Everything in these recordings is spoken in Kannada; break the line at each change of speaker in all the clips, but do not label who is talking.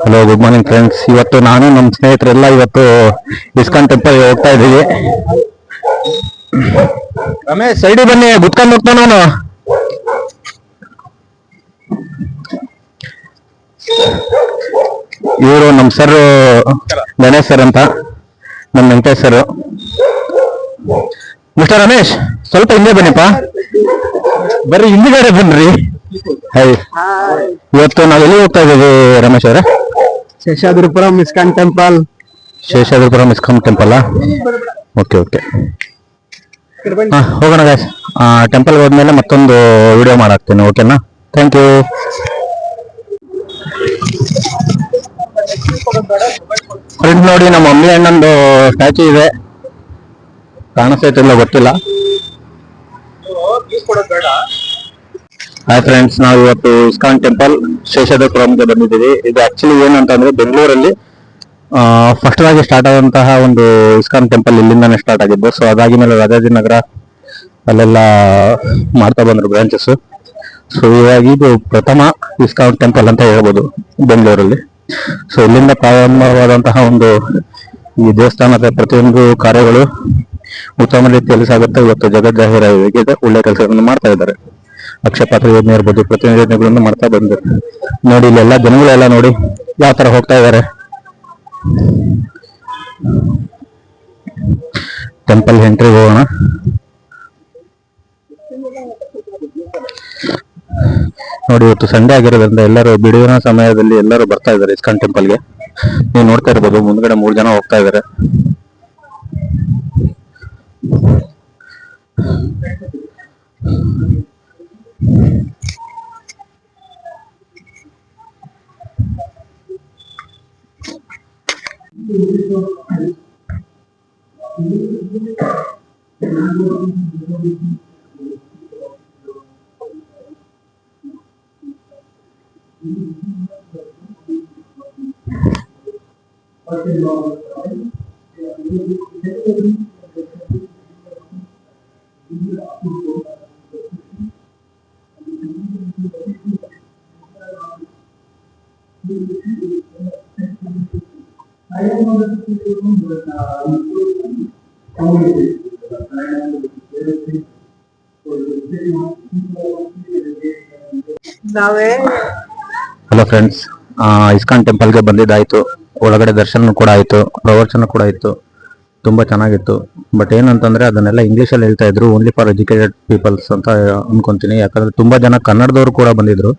Hello, good morning friends. ಇವತ್ತು ನಾನು ನಮ್ಮ ಸ್ನೇಹಿತರೆಲ್ಲ ಇವತ್ತು ಇಸ್ಕಾನ್ ಟೆಂಪಲ್ ಹೋಗ್ತಾ ಇದ್ದೀವಿ. ರಮೇಶ್ ಸೈಡಿ ಬನ್ನಿ, ಗುತ್ಕೊಂಡು ಹೋಗ್ತಾನ ಅವನು. ಇವರು ನಮ್ಮ ಸರ್ ಗಣೇಶ್ ಸರ್ ಅಂತ, ನಮ್ಮ ವೆಂಕಟೇಶ್ ಸರ್. ಮಿಸ್ಟರ್ ರಮೇಶ್, ಸ್ವಲ್ಪ ಹಿಂದೆ ಬನ್ನಿಪ್ಪ, ಬರ್ರಿ ಹಿಂದಿಗಾರೆ ಬನ್ರಿ. ಹೈ, ಇವತ್ತು ನಾವೆಲ್ಲಿ ಹೋಗ್ತಾ ಇದ್ದೀವಿ ರಮೇಶ್ ಅವರೇ?
Seshadripuram ISKCON temple.
Seshadripuram ISKCON temple. Okay okay, ಹೋಗೋಣ ಗಾಯ್ಸ್. ಟೆಂಪಲ್ಗೆ ಹೋದ್ಮೇಲೆ ಮತ್ತೊಂದು ವಿಡಿಯೋ ಮಾಡಾಕ್ತೀನಿ, ಓಕೆನಾ? Thank you. ಫ್ರೆಂಡ್ಸ್ ನೋಡಿ, ನಮ್ಮ ಮಮ್ಮಿ ಅಣ್ಣಂದು ಸ್ಟ್ಯಾಚು ಇದೆ, ಕಾಣಿಸ್ತೈತಿಲ್ಲ ಗೊತ್ತಿಲ್ಲ. ಹಾಯ್ ಫ್ರೆಂಡ್ಸ್, ನಾವು ಇವತ್ತು ಇಸ್ಕಾನ್ ಟೆಂಪಲ್ ಶೇಷಾದ್ರಿಪುರಂಗೆ ಬಂದಿದ್ದೀವಿ. ಇದು ಆಕ್ಚುಲಿ ಏನಂತಂದ್ರೆ ಬೆಂಗಳೂರಲ್ಲಿ ಫಸ್ಟ್ ಆಗಿ ಸ್ಟಾರ್ಟ್ ಆದಂತಹ ಒಂದು ಇಸ್ಕಾನ್ ಟೆಂಪಲ್ ಇಲ್ಲಿಂದಾನೇ ಸ್ಟಾರ್ಟ್ ಆಗಿದ್ದು. ಸೊ ಅದಾಗಿ ಮೇಲೆ ರಾಜಾಜಿನಗರ ಅಲ್ಲೆಲ್ಲ ಮಾಡ್ತಾ ಬಂದ್ರು ಬ್ರಾಂಚಸ್. ಸೊ ಇವಾಗ ಇದು ಪ್ರಥಮ ಇಸ್ಕಾನ್ ಟೆಂಪಲ್ ಅಂತ ಹೇಳ್ಬೋದು ಬೆಂಗಳೂರಲ್ಲಿ. ಸೊ ಇಲ್ಲಿಂದ ಪ್ರಾರಂಭವಾದಂತಹ ಒಂದು ಈ ದೇವಸ್ಥಾನದ ಪ್ರತಿಯೊಂದು ಕಾರ್ಯಗಳು ಉತ್ತಮ ರೀತಿಯಲ್ಲಿ ಸಾಗುತ್ತೆ. ಇವತ್ತು ಜಗಜ್ಜಾಹೀರಾಗಿದೆ, ಒಳ್ಳೆ ಕೆಲಸಗಳನ್ನು ಮಾಡ್ತಾ ಇದ್ದಾರೆ. ಅಕ್ಷಪಾತ್ರ ಯೋಜನೆ ಇರ್ಬೋದು, ಪ್ರತಿಯೊಂದು ಯೋಜನೆಗಳನ್ನು ಮಾಡ್ತಾ ಬಂದ್ರು. ನೋಡಿ ಇಲ್ಲೆಲ್ಲ ಜನಗಳೆಲ್ಲ ನೋಡಿ ಯಾವ ತರ ಹೋಗ್ತಾ ಇದ್ದಾರೆ. ಟೆಂಪಲ್ ಎಂಟ್ರಿಗೆ ಹೋಗೋಣ. ನೋಡಿ, ಇವತ್ತು ಸಂಡೇ ಆಗಿರೋದ್ರಿಂದ ಎಲ್ಲರೂ ಬಿಡುವಿನ ಸಮಯದಲ್ಲಿ ಎಲ್ಲರೂ ಬರ್ತಾ ಇದ್ದಾರೆ ಇಸ್ಕಾನ್ ಟೆಂಪಲ್ಗೆ. ನೀವು ನೋಡ್ತಾ ಇರ್ಬೋದು, ಮುಂದ್ಗಡೆ 3 ಜನ ಹೋಗ್ತಾ ಇದ್ದಾರೆ. ಹಲೋ ಫ್ರೆಂಡ್ಸ್, ಇಸ್ಕಾನ್ ಟೆಂಪಲ್ಗೆ ಬಂದಿದ್ದಾಯ್ತು. ಒಳಗಡೆ ದರ್ಶನ ಕೂಡ ಆಯ್ತು, ಪ್ರವಚನ ಕೂಡ ಇತ್ತು, ತುಂಬಾ ಚೆನ್ನಾಗಿತ್ತು. ಬಟ್ ಏನಂತಂದ್ರೆ ಅದನ್ನೆಲ್ಲ ಇಂಗ್ಲಿಷಲ್ಲಿ ಹೇಳ್ತಾ ಇದ್ರು, ಓನ್ಲಿ ಫಾರ್ ಎಜುಕೇಟೆಡ್ ಪೀಪಲ್ಸ್ ಅಂತ ಅನ್ಕೊಂತೀನಿ. ಯಾಕಂದ್ರೆ ತುಂಬಾ ಜನ ಕನ್ನಡದವ್ರು ಕೂಡ ಬಂದಿದ್ರು.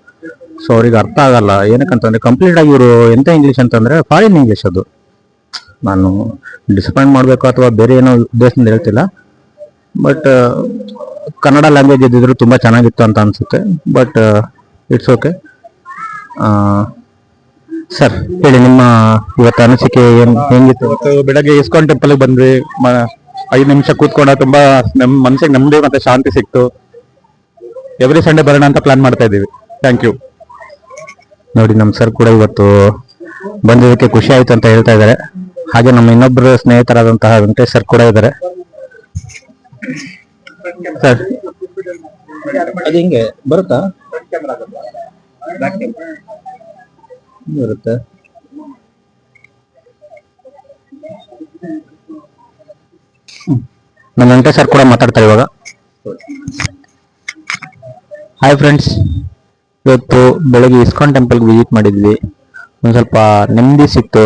ಸೊ ಅವ್ರಿಗೆ ಅರ್ಥ ಆಗಲ್ಲ. ಏನಕ್ಕಂತಂದ್ರೆ ಕಂಪ್ಲೀಟ್ ಆಗಿ ಇವರು ಎಂತ ಇಂಗ್ಲಿಷ್ ಅಂತಂದ್ರೆ ಫಾರಿನ್ ಇಂಗ್ಲಿಷ್. ಅದು ನಾನು ಡಿಸಪಾಯಿಂಟ್ ಮಾಡಬೇಕು ಅಥವಾ ಬೇರೆ ಏನೋ ಉದ್ದೇಶದಿಂದ ಹೇಳ್ತಿಲ್ಲ. ಬಟ್ ಕನ್ನಡ ಲ್ಯಾಂಗ್ವೇಜ್ ಇದ್ದಿದ್ರು ತುಂಬಾ ಚೆನ್ನಾಗಿತ್ತು ಅಂತ ಅನ್ಸುತ್ತೆ. But it's okay. ಸರ್ ಹೇಳಿ, ನಿಮ್ಮ ಇವತ್ತು ಅನಿಸಿಕೆ ಹೆಂಗಿತ್ತು?
ಇವತ್ತು ಬೆಳಗ್ಗೆ ಇಸ್ಕಾನ್ ಟೆಂಪಲ್ಗೆ ಬಂದ್ವಿ. 5 ನಿಮಿಷ ಕೂತ್ಕೊಂಡ ತುಂಬಾ ಮನಸ್ಸಿಗೆ ನೆಮ್ಮದಿ ಮತ್ತೆ ಶಾಂತಿ ಸಿಕ್ತು. ಎವ್ರಿ ಸಂಡೇ ಬರೋಣ ಅಂತ ಪ್ಲಾನ್ ಮಾಡ್ತಾ ಇದ್ದೀವಿ. Thank you.
ನೋಡಿ, ನಮ್ಮ ಸರ್ ಕೂಡ ಇವತ್ತು ಬಂದಿದ್ದಕ್ಕೆ ಖುಷಿ ಆಯ್ತು ಅಂತ ಹೇಳ್ತಾ ಇದ್ದಾರೆ. ಹಾಗೆ ನಮ್ಮ ಇನ್ನೊಬ್ಬರು ಸ್ನೇಹಿತರಾದಂತಹ ವೆಂಕಟೇಶ್ ಸರ್ ಕೂಡ ಇದ್ದಾರೆ. ಸರ್ ಅದು ಹಿಂಗೆ ಬರುತ್ತಾ? ಬರುತ್ತೆ. ನಮ್ಮ ವೆಂಕಟೇಶ್ ಸರ್ ಕೂಡ ಮಾತಾಡ್ತಾರೆ ಇವಾಗ. ಹಾಯ್ ಫ್ರೆಂಡ್ಸ್, ಇವತ್ತು ಬೆಳಗ್ಗೆ ಇಸ್ಕಾನ್ ಟೆಂಪಲ್ಗೆ ವಿಸಿಟ್ ಮಾಡಿದ್ವಿ. ಒಂದ್ ಸ್ವಲ್ಪ ನೆಮ್ಮದಿ ಸಿಕ್ತು.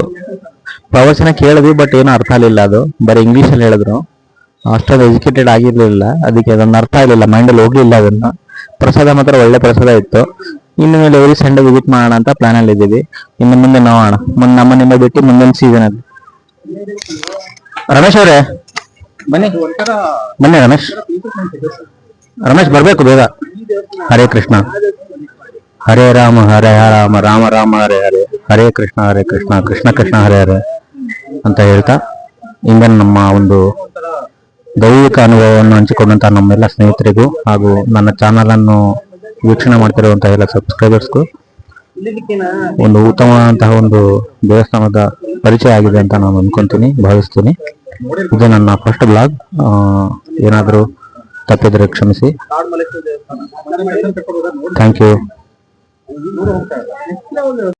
ಪ್ರವಚನ ಕೇಳಿದ್ವಿ, ಬಟ್ ಏನೂ ಅರ್ಥ ಆಗಲಿಲ್ಲ. ಅದು ಬರೀ ಇಂಗ್ಲೀಷಲ್ಲಿ ಹೇಳಿದ್ರು. ಅಷ್ಟೊಂದು ಎಜುಕೇಟೆಡ್ ಆಗಿರ್ಲಿಲ್ಲ, ಅದಕ್ಕೆ ಅದನ್ನ ಅರ್ಥ ಆಗಲಿಲ್ಲ, ಮೈಂಡಲ್ಲಿ ಹೋಗ್ಲಿಲ್ಲ ಅದನ್ನ. ಪ್ರಸಾದ ಮಾತ್ರ ಒಳ್ಳೆ ಪ್ರಸಾದ ಇತ್ತು. ಇನ್ನು ಮೇಲೆ ಎವ್ರಿ ಸಂಡೇ ವಿಸಿಟ್ ಮಾಡೋಣ ಅಂತ ಪ್ಲಾನ್ ಅಲ್ಲಿ ಇದ್ದೀವಿ. ಇನ್ನು ಮುಂದೆ ನೋಡೋಣ, ನಮ್ಮನ್ನಿಂದ ಬಿಟ್ಟು ಮುಂದಿನ ಸೀಸನ್ ಅಲ್ಲಿ. ರಮೇಶ್ ಅವರೇ ಬನ್ನಿ ಬನ್ನಿ. ರಮೇಶ್ ಬರ್ಬೇಕು ಬೇಗ. ಹರೇ ಕೃಷ್ಣ, ಹರೇ ರಾಮ ಹರೇ ರಾಮ, ರಾಮ ರಾಮ ಹರೇ ಹರೇ, ಹರೇ ಕೃಷ್ಣ ಕೃಷ್ಣ ಕೃಷ್ಣ ಹರೇ ಹರೇ ಅಂತ ಹೇಳ್ತಾ, ಹಿಂದೆ ನಮ್ಮ ಒಂದು ದೈವಿಕ ಅನುಭವವನ್ನು ಹಂಚಿಕೊಂಡಂತ ನಮ್ಮೆಲ್ಲ ಸ್ನೇಹಿತರಿಗೂ ಹಾಗೂ ನನ್ನ ಚಾನಲ್ ಅನ್ನು ವೀಕ್ಷಣೆ ಮಾಡ್ತಿರುವಂತಹ ಎಲ್ಲ ಸಬ್ಸ್ಕ್ರೈಬರ್ಸ್ಗೂ ಒಂದು ಉತ್ತಮವಾದಂತಹ ಒಂದು ದೇವಸ್ಥಾನದ ಪರಿಚಯ ಆಗಿದೆ ಅಂತ ನಾನು ಅನ್ಕೊಂತೀನಿ, ಭಾವಿಸ್ತೀನಿ. ಇದು ನನ್ನ ಫಸ್ಟ್ ಬ್ಲಾಗ್. ಏನಾದರೂ ತಪ್ಪಿದ್ರೆ ಕ್ಷಮಿಸಿ. Thank you.